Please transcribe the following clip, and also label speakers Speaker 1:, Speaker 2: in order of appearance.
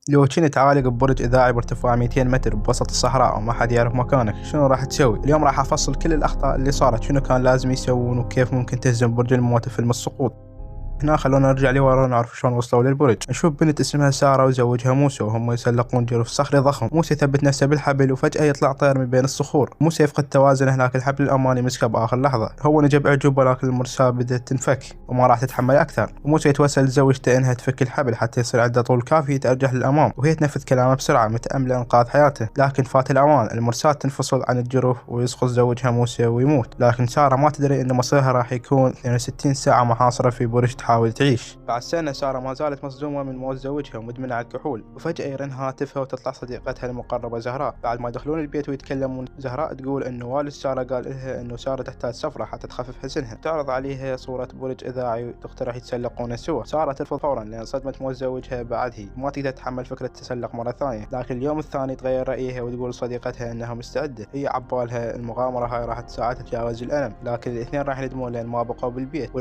Speaker 1: لو كنت عالق ببرج إذاعي بارتفاع 200 متر بوسط الصحراء وما حد يعرف مكانك، شنو راح تسوي؟ اليوم راح أفصل كل الأخطاء اللي صارت، شنو كان لازم يسوون وكيف ممكن تهزم برج الموت في فيلم السقوط. هنا خلونا نرجع لورا نعرف شلون وصلوا للبرج. نشوف بنت اسمها سارة وزوجها موسى وهم يسلقون جرف صخري ضخم. موسى يثبت نفسه بالحبل وفجأة يطلع طير من بين الصخور. موسى يفقد توازنه هناك، الحبل الأماني مسكه بآخر لحظة. هو نجا بعجوبة لكن المرساة بدأت تنفك وما راح تتحمل أكثر. وموسى يتوسل لزوجته إنها تفك الحبل حتى يصير عنده طول كافي يتأرجح للأمام، وهي تنفذ كلامه بسرعة متأملة إنقاذ حياته. لكن فات الأوان، المرساة تنفصل عن الجرف ويسقط زوجها موسى ويموت. لكن سارة ما تدري إن مصيرها راح يكون 62 ساعة محاصرة في برج تحاول تعيش. بعد سنة سارة ما زالت مصدومة من موت زوجها ومدمنة على الكحول، وفجأة يرن هاتفها وتطلع صديقتها المقربة زهراء. بعد ما يدخلون البيت ويتكلمون، زهراء تقول إنه والد سارة قال لها إنه سارة تحتاج سفرة حتى تخفف حزنها. تعرض عليها صورة برج إذاعي وتقترح يتسلقون سوا. سارة ترفض فورا لأن صدمة موت زوجها بعد هي ما تقدر تتحمل فكرة التسلق مرة ثانية. لكن اليوم الثاني تغير رأيها وتقول لصديقتها إنها مستعدة. هي عبالها المغامرة هاي راح تساعدها تتجاوز الألم، لكن الاثنين راح يندمون لأن ما بقوا بالبيت.